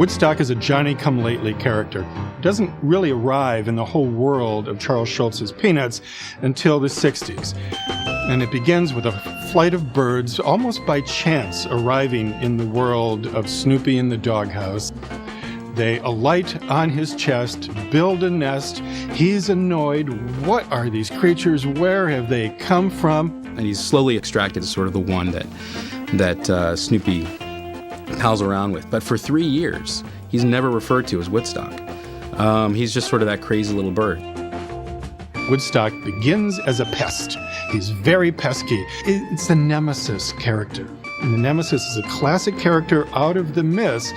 Woodstock is a Johnny-come-lately character. Doesn't really arrive in the whole world of Charles Schulz's Peanuts until the 60s. And it begins with a flight of birds, almost by chance, arriving in the world of Snoopy in the doghouse. They alight on his chest, build a nest. He's annoyed. What are these creatures? Where have they come from? And he's slowly extracted as sort of the one that Snoopy pals around with. But for 3 years, he's never referred to as Woodstock. He's just sort of that crazy little bird. Woodstock begins as a pest. He's very pesky. It's the Nemesis character. And the Nemesis is a classic character out of the myths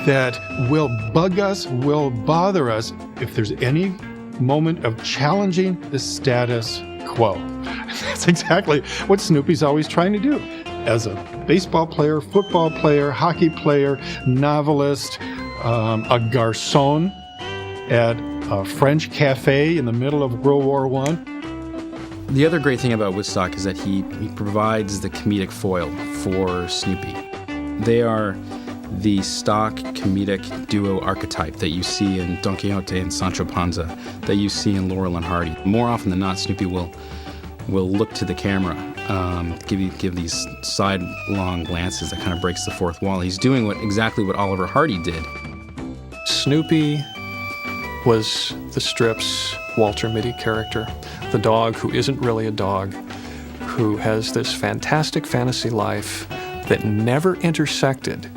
that will bug us, will bother us if there's any moment of challenging the status quo. That's exactly what Snoopy's always trying to do. As a baseball player, football player, hockey player, novelist, a garçon at a French cafe in the middle of World War I. The other great thing about Woodstock is that he provides the comedic foil for Snoopy. They are the stock comedic duo archetype that you see in Don Quixote and Sancho Panza, that you see in Laurel and Hardy. More often than not, Snoopy will look to the camera, give these sidelong glances that kind of breaks the fourth wall. He's doing exactly what Oliver Hardy did. Snoopy was the strip's Walter Mitty character, the dog who isn't really a dog, who has this fantastic fantasy life that never intersected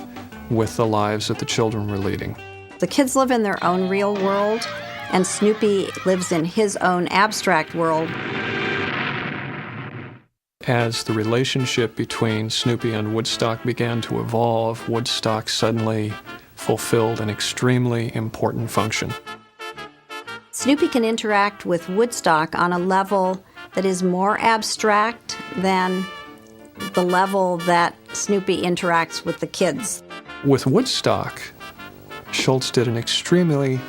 with the lives that the children were leading. The kids live in their own real world, and Snoopy lives in his own abstract world. As the relationship between Snoopy and Woodstock began to evolve, Woodstock suddenly fulfilled an extremely important function. Snoopy can interact with Woodstock on a level that is more abstract than the level that Snoopy interacts with the kids. With Woodstock, Schulz did an extremely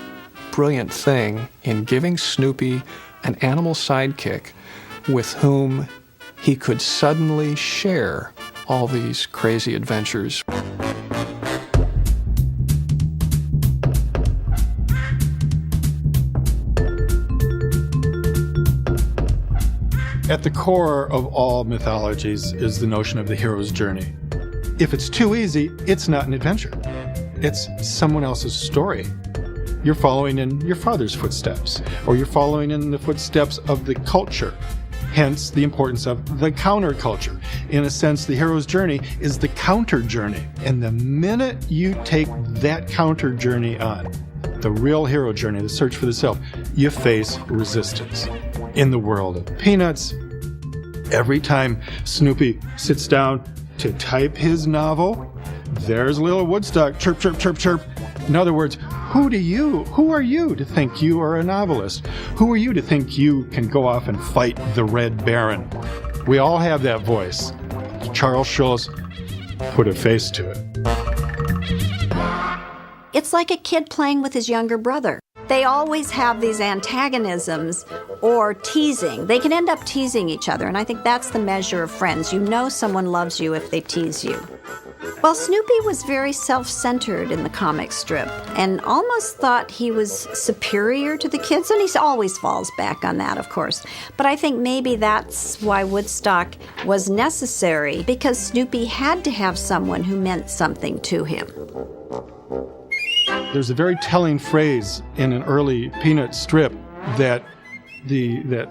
brilliant thing in giving Snoopy an animal sidekick with whom he could suddenly share all these crazy adventures. At the core of all mythologies is the notion of the hero's journey. If it's too easy, it's not an adventure. It's someone else's story. You're following in your father's footsteps, or you're following in the footsteps of the culture. Hence, the importance of the counterculture. In a sense, the hero's journey is the counter journey. And the minute you take that counter journey on, the real hero journey, the search for the self, you face resistance. In the world of Peanuts, every time Snoopy sits down to type his novel, there's little Woodstock, chirp, chirp, chirp, chirp. In other words, who are you to think you are a novelist? Who are you to think you can go off and fight the Red Baron? We all have that voice. Charles Schulz put a face to it. It's like a kid playing with his younger brother. They always have these antagonisms or teasing. They can end up teasing each other, and I think that's the measure of friends. You know someone loves you if they tease you. Well, Snoopy was very self-centered in the comic strip and almost thought he was superior to the kids, and he always falls back on that, of course. But I think maybe that's why Woodstock was necessary, because Snoopy had to have someone who meant something to him. There's a very telling phrase in an early Peanut strip that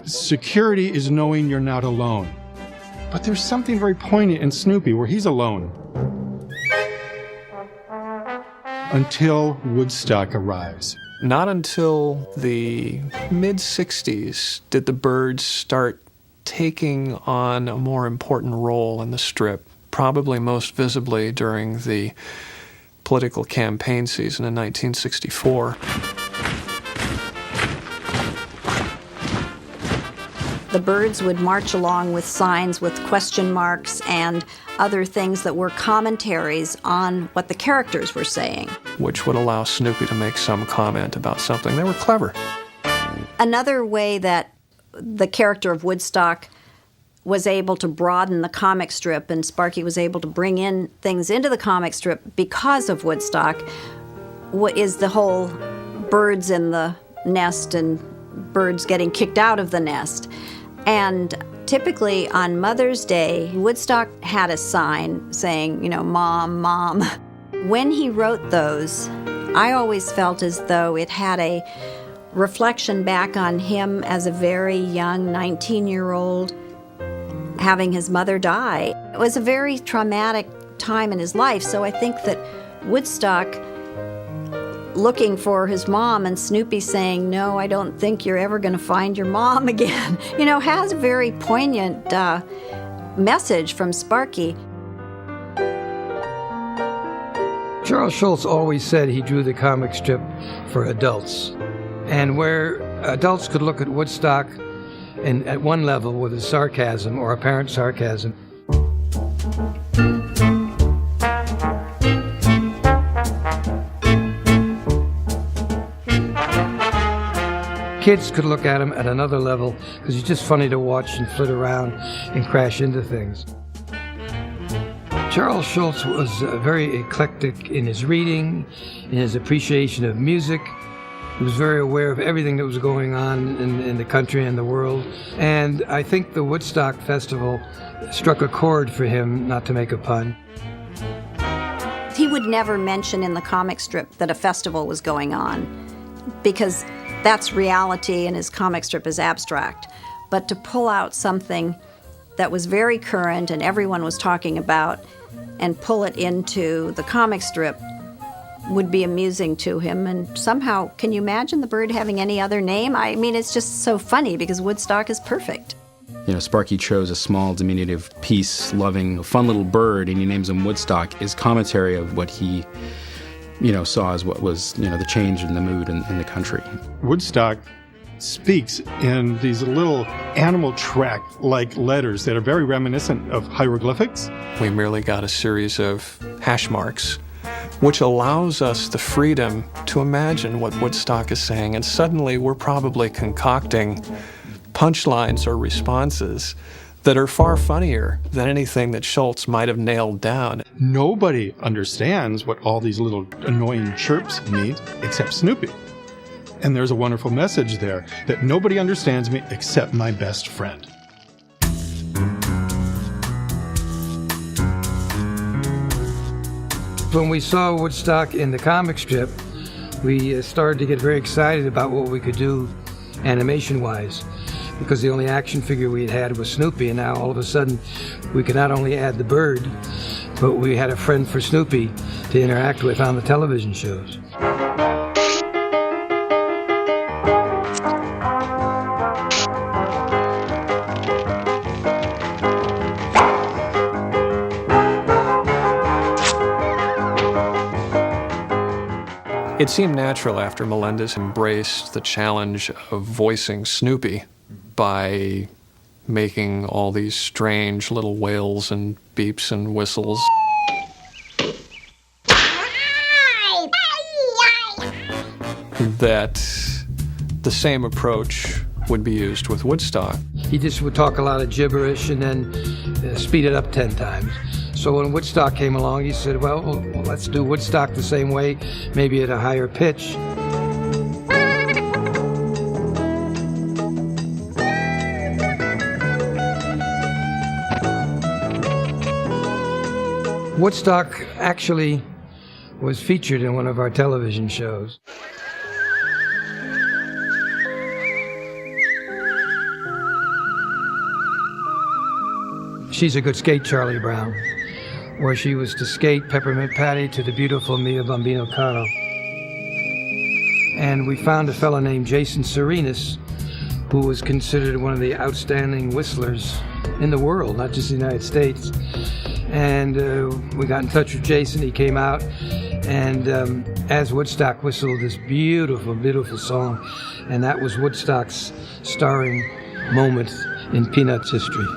security is knowing you're not alone. But there's something very poignant in Snoopy where he's alone. Until Woodstock arrives. Not until the mid-60s did the birds start taking on a more important role in the strip, probably most visibly during the political campaign season in 1964. The birds would march along with signs with question marks and other things that were commentaries on what the characters were saying, which would allow Snoopy to make some comment about something. They were clever. Another way that the character of Woodstock was able to broaden the comic strip, and Sparky was able to bring in things into the comic strip because of Woodstock, what is the whole birds in the nest and birds getting kicked out of the nest. And typically on Mother's Day, Woodstock had a sign saying, Mom, Mom. When he wrote those, I always felt as though it had a reflection back on him as a very young 19-year-old having his mother die. It was a very traumatic time in his life, so I think that Woodstock looking for his mom and Snoopy saying, "No, I don't think you're ever going to find your mom again," has a very poignant message from Sparky. Charles Schulz always said he drew the comic strip for adults. And where adults could look at Woodstock and at one level with a sarcasm or apparent sarcasm, kids could look at him at another level because he's just funny to watch and flit around and crash into things. Charles Schulz was very eclectic in his reading, in his appreciation of music. He was very aware of everything that was going on in the country and the world. And I think the Woodstock Festival struck a chord for him, not to make a pun. He would never mention in the comic strip that a festival was going on because that's reality and his comic strip is abstract. But to pull out something that was very current and everyone was talking about and pull it into the comic strip would be amusing to him. And somehow, can you imagine the bird having any other name? I mean, it's just so funny because Woodstock is perfect. Sparky chose a small, diminutive, peace-loving, fun little bird, and he names him Woodstock, is commentary of what he, saw as what was, the change in the mood in the country. Woodstock speaks in these little animal track-like letters that are very reminiscent of hieroglyphics. We merely got a series of hash marks, which allows us the freedom to imagine what Woodstock is saying, and suddenly we're probably concocting punchlines or responses that are far funnier than anything that Schulz might have nailed down. Nobody understands what all these little annoying chirps mean except Snoopy. And there's a wonderful message there that nobody understands me except my best friend. When we saw Woodstock in the comic strip, we started to get very excited about what we could do animation-wise, because the only action figure we had was Snoopy, and now all of a sudden we could not only add the bird, but we had a friend for Snoopy to interact with on the television shows. It seemed natural after Melendez embraced the challenge of voicing Snoopy by making all these strange little wails and beeps and whistles. That the same approach would be used with Woodstock. He just would talk a lot of gibberish and then speed it up 10 times. So when Woodstock came along, he said, well, let's do Woodstock the same way, maybe at a higher pitch. Woodstock actually was featured in one of our television shows. She's a Good Skate, Charlie Brown, where she was to skate Peppermint Patty to the beautiful Mia Bambino Caro. And we found a fellow named Jason Serenas, who was considered one of the outstanding whistlers in the world, not just the United States. And we got in touch with Jason. He came out, and as Woodstock whistled this beautiful, beautiful song, and that was Woodstock's starring moment in Peanuts history.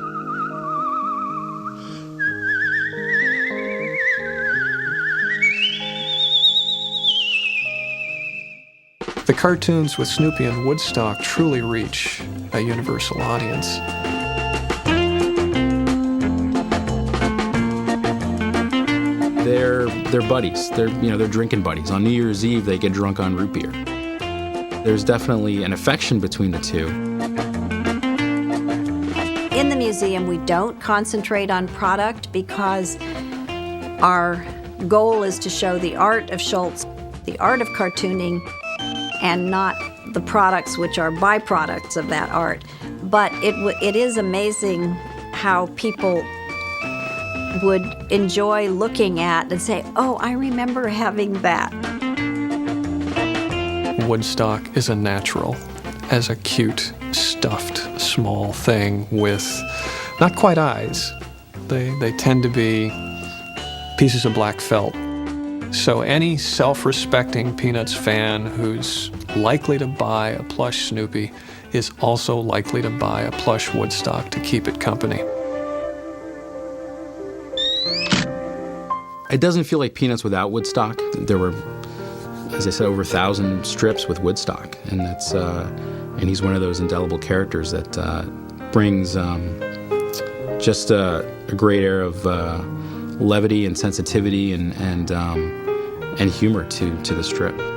The cartoons with Snoopy and Woodstock truly reach a universal audience. They're they're buddies. They're drinking buddies. On New Year's Eve, they get drunk on root beer. There's definitely an affection between the two. In the museum, we don't concentrate on product because our goal is to show the art of Schultz, the art of cartooning, and not the products which are byproducts of that art. But it is amazing how people would enjoy looking at and say, oh, I remember having that. Woodstock is a natural, as a cute, stuffed, small thing with not quite eyes. They tend to be pieces of black felt. So any self-respecting Peanuts fan who's likely to buy a plush Snoopy is also likely to buy a plush Woodstock to keep it company. It doesn't feel like Peanuts without Woodstock. There were, as I said, over 1,000 strips with Woodstock, and and he's one of those indelible characters that brings just a great air of levity and sensitivity and humor to the strip.